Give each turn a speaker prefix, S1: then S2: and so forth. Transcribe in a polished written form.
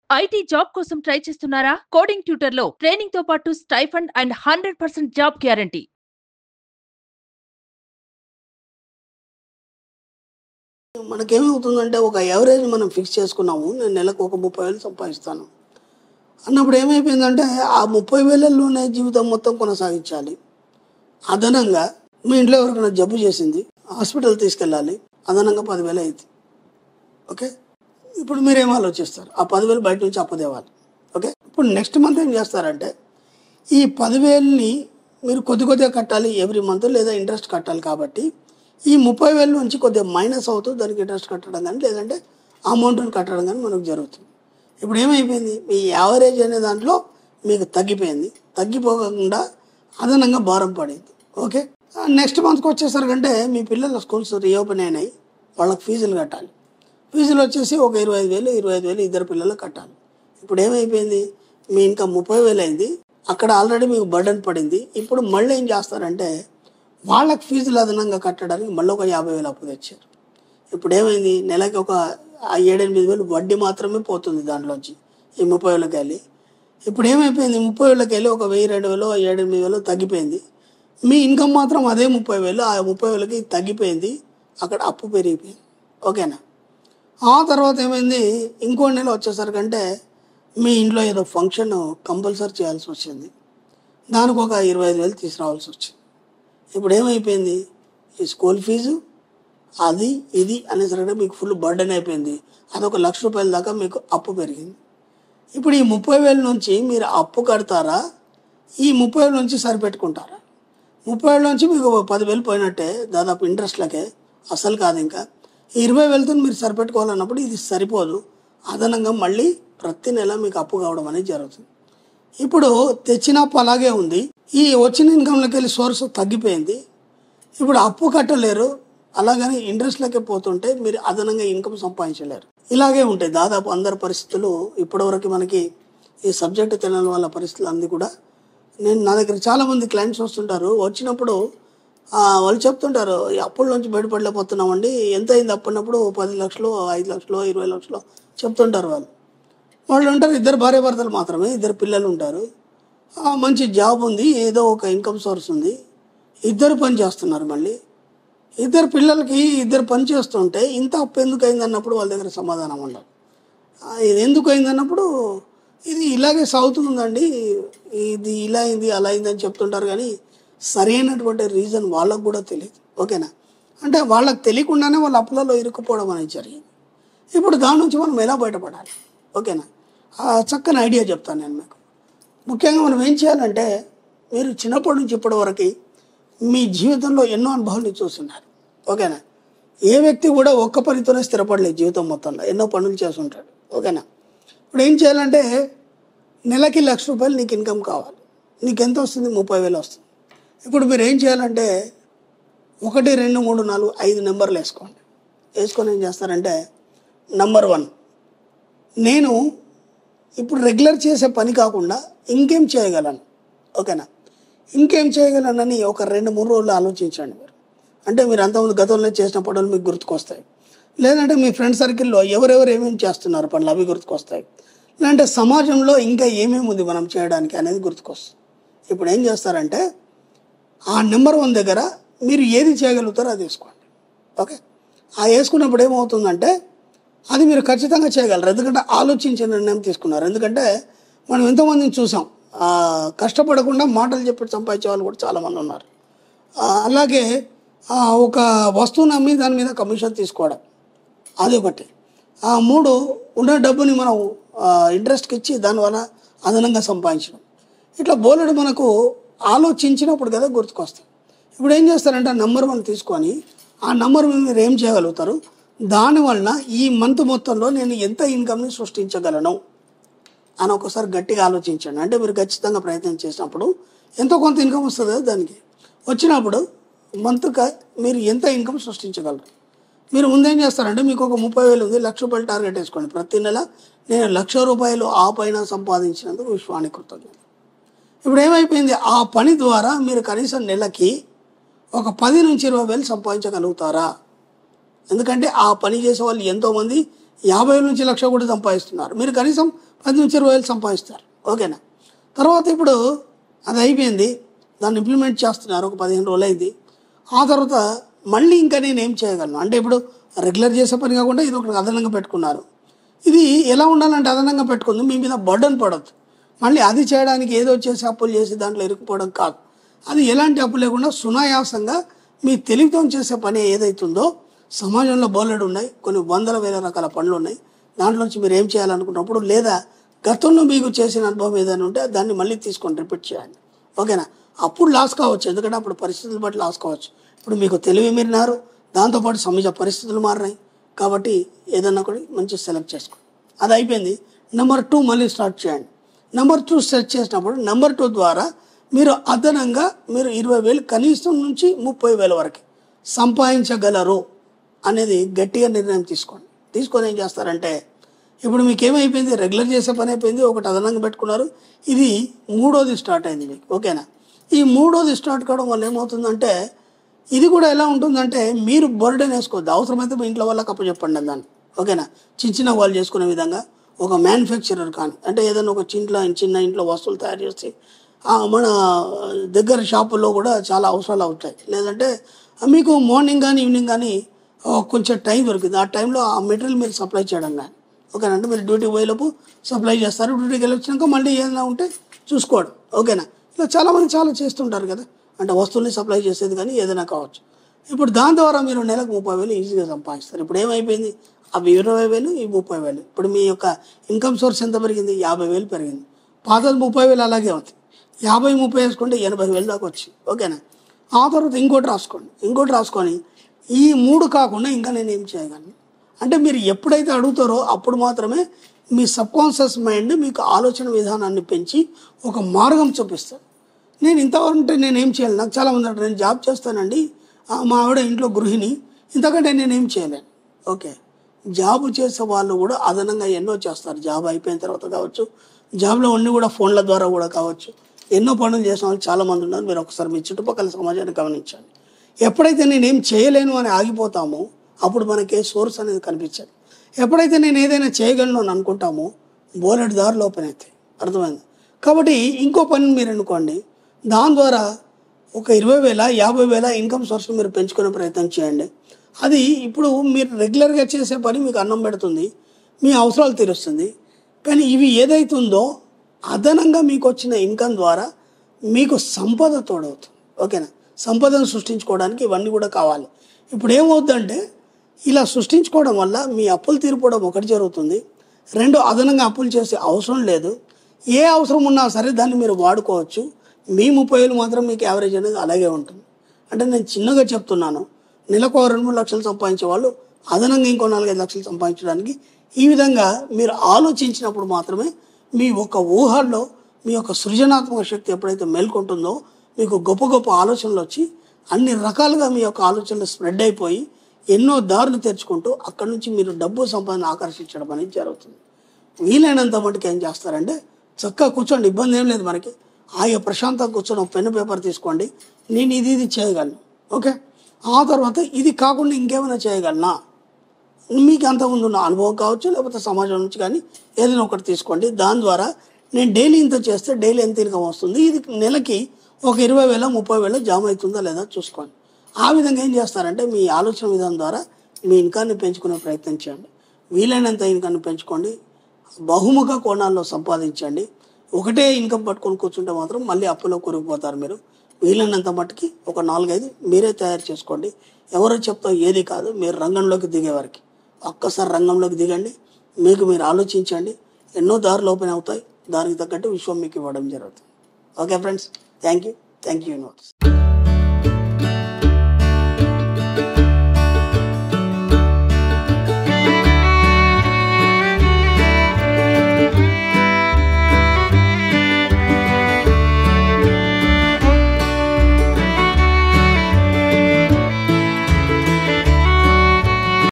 S1: IT job కోసం try చేస్తున్నారా? Coding ట్యూటర్లో ట్రైనింగ్తో పాటు స్టైఫండ్ అండ్ 100% జాబ్ గ్యారంటీ.
S2: మనకేమవుతుందంటే ఒక యావరేజ్ మనం ఫిక్స్ చేసుకున్నాము. నేను నెలకు ఒక 30,000 సంపాదిస్తాను అన్నప్పుడు ఏమైపోయిందంటే ఆ 30,000లోనే జీవితం మొత్తం కొనసాగించాలి. అదనంగా మీ ఇంట్లో ఎవరికైనా జబ్బు చేసింది, హాస్పిటల్ తీసుకెళ్ళాలి, అదనంగా 10,000 అయింది. ఓకే, ఇప్పుడు మీరేం ఆలోచిస్తారు? ఆ 10,000 బయట నుంచి అప్పదేవాలి. ఓకే, ఇప్పుడు నెక్స్ట్ మంత్ ఏం చేస్తారంటే ఈ 10,000ని మీరు కొద్దిగా కట్టాలి ఎవ్రీ మంత్, లేదా ఇంట్రెస్ట్ కట్టాలి. కాబట్టి ఈ 30,000 నుంచి కొద్దిగా మైనస్ అవుతూ దానికి ఇంట్రెస్ట్ కట్టడం కానీ, లేదంటే అమౌంట్ని కట్టడం కానీ మనకు జరుగుతుంది. ఇప్పుడు ఏమైపోయింది? మీ యావరేజ్ అనే దాంట్లో మీకు తగ్గిపోయింది. తగ్గిపోకుండా అదనంగా భారం పడింది. ఓకే, నెక్స్ట్ మంత్కి వచ్చేసరికంటే మీ పిల్లల స్కూల్స్ రీఓపెన్ అయినాయి, వాళ్ళకి ఫీజులు కట్టాలి. ఫీజులు వచ్చేసి ఒక 25,000 ఇద్దరు పిల్లలకు కట్టాలి. ఇప్పుడు ఏమైపోయింది? మీ ఇంకా 30,000 అయింది, అక్కడ ఆల్రెడీ మీకు బర్డన్ పడింది. ఇప్పుడు మళ్ళీ ఏం చేస్తారంటే వాళ్ళకి ఫీజులు అదనంగా కట్టడానికి మళ్ళీ ఒక 50,000 అప్పు తెచ్చారు. ఇప్పుడు ఏమైంది? నెలకి ఒక 7-8,000 వడ్డీ మాత్రమే పోతుంది దాంట్లోంచి, ఈ 30,000కి వెళ్ళి. ఇప్పుడు ఏమైపోయింది? 30,000కి వెళ్ళి ఒక 1,000, 2,000, 7-8,000 తగ్గిపోయింది. మీ ఇన్కమ్ మాత్రం అదే 30,000, ఆ 30,000కి తగ్గిపోయింది. అక్కడ అప్పు పెరిగిపోయింది. ఓకేనా? ఆ తర్వాత ఏమైంది? ఇంకో నెల వచ్చేసరికంటే మీ ఇంట్లో ఏదో ఫంక్షన్ కంపల్సరీ చేయాల్సి వచ్చింది, దానికి ఒక 25,000 తీసుకురావాల్సి వచ్చింది. ఇప్పుడు ఏమైపోయింది? ఈ స్కూల్ ఫీజు అది ఇది అనేసరికి మీకు ఫుల్ బర్డెన్ అయిపోయింది. అదొక ₹1,00,000 దాకా మీకు అప్పు పెరిగింది. ఇప్పుడు ఈ 30,000 నుంచి మీరు అప్పు కడతారా, ఈ 30,000 నుంచి సరిపెట్టుకుంటారా? 30,000 నుంచి మీకు 10,000 పోయినట్టే దాదాపు ఇంట్రెస్ట్లకే, అసలు కాదు. ఇంకా 20,000తో మీరు సరిపెట్టుకోవాలన్నప్పుడు ఇది సరిపోదు, అదనంగా మళ్ళీ ప్రతి నెల మీకు అప్పు కావడం అనేది జరుగుతుంది. ఇప్పుడు తెచ్చిన అప్పు అలాగే ఉంది, ఈ వచ్చిన ఇన్కంలోకి వెళ్ళి సోర్స్ తగ్గిపోయింది. ఇప్పుడు అప్పు కట్టలేరు, అలాగని ఇంట్రెస్ట్లకే పోతుంటే మీరు అదనంగా ఇన్కమ్ సంపాదించలేరు. ఇలాగే ఉంటాయి దాదాపు అందరి పరిస్థితులు. ఇప్పటివరకు మనకి ఈ సబ్జెక్ట్ తెలియని వాళ్ళ పరిస్థితులు అన్నీ కూడా, నా దగ్గర చాలామంది క్లయింట్స్ వస్తుంటారు. వచ్చినప్పుడు వాళ్ళు చెప్తుంటారు, ఈ అప్పుల నుంచి బయటపడలేకపోతున్నామండి, ఎంత అయింది అప్పున్నప్పుడు 10 లక్షలు, 5 లక్షలు, 20 లక్షలు చెప్తుంటారు. వాళ్ళు ఉంటారు ఇద్దరు భార్యాభర్తలు మాత్రమే, ఇద్దరు పిల్లలు ఉంటారు, మంచి జాబ్ ఉంది, ఏదో ఒక ఇన్కమ్ సోర్స్ ఉంది, ఇద్దరు పని చేస్తున్నారు. మళ్ళీ ఇద్దరు పిల్లలకి ఇద్దరు పని చేస్తుంటే ఇంత అప్పు ఎందుకు అయింది అన్నప్పుడు వాళ్ళ దగ్గర సమాధానం ఉండదు. ఇది ఎందుకు అయింది అన్నప్పుడు ఇది ఇలాగే సాగుతుందండి, ఇది ఇలా అయింది అలా అయింది అని చెప్తుంటారు. కానీ సరైనటువంటి రీజన్ వాళ్ళకు కూడా తెలియదు. ఓకేనా? అంటే వాళ్ళకి తెలియకుండానే వాళ్ళ అప్పులలో ఇరుక్కుపోవడం అనేది జరిగింది. ఇప్పుడు దాని నుంచి మనం ఎలా బయటపడాలి? ఓకేనా? చక్కని ఐడియా చెప్తాను నేను మీకు. ముఖ్యంగా మనం ఏం చేయాలంటే, మీరు చిన్నప్పటి నుంచి ఇప్పటి వరకు మీ జీవితంలో ఎన్నో అనుభవాలు చూస్తున్నారు. ఓకేనా? ఏ వ్యక్తి కూడా ఒక్క పనితోనే స్థిరపడలేదు జీవితం మొత్తంలో, ఎన్నో పనులు చేస్తుంటాడు. ఓకేనా? ఇప్పుడు ఏం చేయాలంటే నెలకి ₹1,00,000 నీకు ఇన్కమ్ కావాలి. నీకు ఎంత వస్తుంది? 30,000 వస్తుంది. ఇప్పుడు మీరు ఏం చేయాలంటే 1, 2, 3, 4, 5 నెంబర్లు వేసుకోండి. వేసుకొని ఏం చేస్తారంటే, నంబర్ 1, నేను ఇప్పుడు రెగ్యులర్ చేసే పని కాకుండా ఇంకేం చేయగలను. ఓకేనా? ఇంకేం చేయగలనని ఒక 2-3 రోజులు ఆలోచించండి మీరు. అంటే మీరు అంతకుముందు గతంలో చేసిన పనులు మీకు గుర్తుకొస్తాయి, లేదంటే మీ ఫ్రెండ్ సర్కిల్లో ఎవరెవరు ఏమేమి చేస్తున్నారు పనులు అవి గుర్తుకొస్తాయి, లేదంటే సమాజంలో ఇంకా ఏమేమి ఉంది మనం చేయడానికి అనేది గుర్తుకొస్తుంది. ఇప్పుడు ఏం చేస్తారంటే ఆ నెంబర్ 1 దగ్గర మీరు ఏది చేయగలుగుతారో అది వేసుకోండి. ఓకే, ఆ వేసుకున్నప్పుడు ఏమవుతుందంటే అది మీరు ఖచ్చితంగా చేయగలరు, ఎందుకంటే ఆలోచించే నిర్ణయం తీసుకున్నారు. ఎందుకంటే మనం ఎంతోమందిని చూసాం, కష్టపడకుండా మాటలు చెప్పి సంపాదించే వాళ్ళు కూడా చాలామంది ఉన్నారు. అలాగే ఒక వస్తువుని అమ్మి దాని మీద కమిషన్ తీసుకోవడం, అది ఒకటి. 3, ఉన్న డబ్బుని మనం ఇంట్రెస్ట్కి ఇచ్చి దానివల్ల అదనంగా సంపాదించడం. ఇట్లా బోలెడు మనకు ఆలోచించినప్పుడు కదా గుర్తుకొస్తాయి. ఇప్పుడు ఏం చేస్తారంటే నంబర్ 1 తీసుకొని ఆ నంబర్ మీరు ఏం చేయగలుగుతారు, దానివలన ఈ మంత్ మొత్తంలో నేను ఎంత ఇన్కమ్ని సృష్టించగలను అని ఒకసారి గట్టిగా ఆలోచించండి. అంటే మీరు ఖచ్చితంగా ప్రయత్నం చేసినప్పుడు ఎంతో కొంత ఇన్కమ్ వస్తుంది కదా, దానికి వచ్చినప్పుడు మంత్గా మీరు ఎంత ఇన్కమ్ సృష్టించగలరు. మీరు ముందేం చేస్తారంటే మీకు ఒక 30,000 ఉంది, ₹1,00,000 టార్గెట్ వేసుకోండి. ప్రతి నెల నేను ₹1,00,000 ఆ పైన సంపాదించినందుకు విశ్వానికి కృతజ్ఞత. ఇప్పుడు ఏమైపోయింది? ఆ పని ద్వారా మీరు కనీసం నెలకి ఒక 10 నుంచి 20,000 సంపాదించగలుగుతారా? ఎందుకంటే ఆ పని చేసే వాళ్ళు ఎంతోమంది 50,000 నుంచి 1,00,000 కూడా సంపాదిస్తున్నారు. మీరు కనీసం 10 నుంచి 20 వేలు సంపాదిస్తారు. ఓకేనా. తర్వాత ఇప్పుడు అది అయిపోయింది, దాన్ని ఇంప్లిమెంట్ చేస్తున్నారు, ఒక 15 రోజులు అయింది. ఆ తర్వాత మళ్ళీ ఇంకా నేను ఏం చేయగలను అంటే ఇప్పుడు రెగ్యులర్ చేసే పని కాకుండా ఇది ఒకటి అదనంగా పెట్టుకున్నారు. ఇది ఎలా ఉండాలంటే అదనంగా పెట్టుకుంది మీ మీద బర్డన్ పడద్దు. మళ్ళీ అది చేయడానికి ఏదో చేసి అప్పులు చేసి దాంట్లో ఇరుక్కుపోవడం కాదు. అది ఎలాంటి అప్పు లేకుండా సునాయాసంగా మీ తెలివితో చేసే పని ఏదైతుందో, సమాజంలో బోలెడు ఉన్నాయి, కొన్ని వందల వేల రకాల పనులు ఉన్నాయి. దాంట్లోంచి మీరు ఏం చేయాలనుకున్నప్పుడు లేదా గతంలో మీకు చేసిన అనుభవం ఏదైనా ఉంటే దాన్ని మళ్ళీ తీసుకొని రిపీట్ చేయండి. ఓకేనా. అప్పుడు లాస్ కావచ్చు, ఎందుకంటే అప్పుడు పరిస్థితులు బట్టి లాస్ కావచ్చు. ఇప్పుడు మీకు తెలివి మీరినారు, దాంతోపాటు సమాజ పరిస్థితులు మారినాయి కాబట్టి ఏదన్నా కూడా మంచి సెలెక్ట్ చేసుకోండి. అది అయిపోయింది. నెంబర్ 2 మళ్ళీ స్టార్ట్ చేయండి. నెంబర్ 2 సెట్ చేసినప్పుడు నెంబర్ 2 ద్వారా మీరు అదనంగా మీరు 20,000 కనీసం నుంచి 30,000 వరకు సంపాదించగలరు అనేది గట్టిగా నిర్ణయం తీసుకోండి. తీసుకొని ఏం చేస్తారంటే ఇప్పుడు మీకు ఏమైపోయింది, రెగ్యులర్ చేసే పని అయిపోయింది, ఒకటి అదనంగా పెట్టుకున్నారు, ఇది 3వది స్టార్ట్ అయింది మీకు. ఓకేనా. ఈ 3వది స్టార్ట్ కావడం వల్ల ఏమవుతుందంటే ఇది కూడా ఎలా ఉంటుందంటే మీరు బర్డెన్ వేసుకోవద్దు. అవసరమైతే మీ ఇంట్లో వాళ్ళకి అప్పచెప్పండి దాన్ని. ఓకేనా. చిన్న వాళ్ళు చేసుకునే విధంగా ఒక మ్యానుఫ్యాక్చరర్ కానీ అంటే ఏదైనా ఒక చిన్న ఇంట్లో వస్తువులు తయారు చేసి మన దగ్గర షాపుల్లో కూడా చాలా అవసరాలు అవుతాయి. లేదంటే మీకు మార్నింగ్ కానీ ఈవినింగ్ కానీ కొంచెం టైం దొరికింది, ఆ టైంలో ఆ మెటీరియల్ మీరు సప్లై చేయడం కానీ. ఓకేనా. అంటే మీరు డ్యూటీకి పోయేలోపు సప్లై చేస్తారు, డ్యూటీకి వెళ్ళి వచ్చినాక మళ్ళీ ఏదైనా ఉంటే చూసుకోవడం. ఓకేనా. ఇలా చాలామంది చాలా చేస్తుంటారు కదా, అంటే వస్తువుల్ని సప్లై చేసేది కానీ ఏదైనా కావచ్చు. ఇప్పుడు దాని ద్వారా మీరు నెలకు 30,000 ఈజీగా సంపాదిస్తారు. ఇప్పుడు ఏమైపోయింది, అవి 20,000 ఈ 30,000. ఇప్పుడు మీ యొక్క ఇన్కమ్ సోర్స్ ఎంత పెరిగింది, 50,000 పెరిగింది. పాతది 30,000 అలాగే ఉంది. 50, 30 వేసుకుంటే 80,000 దాకా వచ్చి. ఓకేనా. ఆ తర్వాత ఇంకోటి రాసుకొని ఈ 3 కాకుండా ఇంకా నేను ఏం చేయగలను అంటే మీరు ఎప్పుడైతే అడుగుతారో అప్పుడు మాత్రమే మీ సబ్కాన్షియస్ మైండ్ మీకు ఆలోచన విధానాన్ని పెంచి ఒక మార్గం చూపిస్తారు. నేను ఇంతవరకు నేనేం చేయాలి, నాకు చాలామంది అంటారు నేను జాబ్ చేస్తానండి, మా ఆవిడ ఇంట్లో గృహిణి, ఇంతకంటే నేనేం చేయలేను. ఓకే. జాబ్ చేసే వాళ్ళు కూడా అదనంగా ఎన్నో చేస్తారు. జాబ్ అయిపోయిన తర్వాత కావచ్చు, జాబ్లో అన్నీ కూడా ఫోన్ల ద్వారా కూడా కావచ్చు, ఎన్నో పనులు చేసిన వాళ్ళు చాలామంది ఉన్నారు. మీరు ఒకసారి మీ చుట్టుపక్కల సమాజాన్ని గమనించండి. ఎప్పుడైతే నేనేం చేయలేను అని ఆగిపోతామో అప్పుడు మనకి సోర్స్ అనేది కనిపించదు. ఎప్పుడైతే నేను ఏదైనా చేయగలను అని అనుకుంటామో బోలెడు దారులు ఓపెన్ అవుతాయి. అర్థమైంది. కాబట్టి ఇంకో పని మీరు అనుకోండి, దాని ద్వారా ఒక 20,000, 50,000 ఇన్కమ్ సోర్స్ మీరు పెంచుకునే ప్రయత్నం చేయండి. అది ఇప్పుడు మీరు రెగ్యులర్గా చేసే పని మీకు అన్నం పెడుతుంది, మీ అవసరాలు తీరుస్తుంది. కానీ ఇవి ఏదైతుందో అదనంగా మీకు వచ్చిన ఇన్కమ్ ద్వారా మీకు సంపద తోడవుతుంది. ఓకేనా. సంపదను సృష్టించుకోవడానికి ఇవన్నీ కూడా కావాలి. ఇప్పుడు ఏమవుతుందంటే ఇలా సృష్టించుకోవడం వల్ల మీ అప్పులు తీరిపోవడం ఒకటి జరుగుతుంది, 2 అదనంగా అప్పులు చేసే అవసరం లేదు. ఏ అవసరం ఉన్నా సరే దాన్ని మీరు వాడుకోవచ్చు. మీ 30,000 మాత్రం మీకు యావరేజ్ అనేది అలాగే ఉంటుంది. అంటే నేను చిన్నగా చెప్తున్నాను, నెలకు 2-3 లక్షలు సంపాదించే వాళ్ళు అదనంగా ఇంకో 4-5 లక్షలు సంపాదించడానికి ఈ విధంగా మీరు ఆలోచించినప్పుడు మాత్రమే మీ ఒక ఊహల్లో మీ యొక్క సృజనాత్మక శక్తి ఎప్పుడైతే మేల్కొంటుందో మీకు గొప్ప గొప్ప ఆలోచనలు వచ్చి అన్ని రకాలుగా మీ యొక్క ఆలోచనలు స్ప్రెడ్ అయిపోయి ఎన్నో దారులు తెరుచుకుంటూ అక్కడి నుంచి మీరు డబ్బు సంపాదన ఆకర్షించడం అనేది జరుగుతుంది. వీలైనంత మటుకు ఏం చేస్తారంటే చక్కగా కూర్చోండి, ఇబ్బంది ఏం లేదు మనకి. ఆయా ప్రశాంతంగా కూర్చొని ఒక పెన్ను పేపర్ తీసుకోండి, నేను ఇది చేయగలను. ఓకే. ఆ తర్వాత ఇది కాకుండా ఇంకేమైనా చేయగలనా, మీకు అంతకుముందు ఉన్న అనుభవం కావచ్చు లేకపోతే సమాజం నుంచి కానీ ఏదైనా ఒకటి తీసుకోండి. దాని ద్వారా నేను డైలీ ఇంత చేస్తే డైలీ ఎంత ఇన్కమ్ వస్తుంది, ఇది నెలకి ఒక 20,000, 30,000 జామ అవుతుందా లేదా చూసుకోండి. ఆ విధంగా ఏం చేస్తారంటే మీ ఆలోచన విధానం ద్వారా మీ ఇన్కాన్ని పెంచుకునే ప్రయత్నం చేయండి. వీలైనంత ఇన్కాన్ని పెంచుకోండి, బహుముఖ కోణాల్లో సంపాదించండి. ఒకటే ఇన్కమ్ పట్టుకొని కూర్చుంటే మాత్రం మళ్ళీ అప్పులో కూరుకుపోతారు మీరు. వీలైనంత మట్టుకి ఒక 4-5 మీరే తయారు చేసుకోండి. ఎవరో చెప్తా ఏది కాదు, మీరు రంగంలోకి దిగేవారికి ఒక్కసారి రంగంలోకి దిగండి, మీకు మీరు ఆలోచించండి, ఎన్నో దారులు ఓపెన్ అవుతాయి. దానికి తగ్గట్టు విశ్వం మీకు ఇవ్వడం జరుగుతుంది. Okay friends, thank you universe.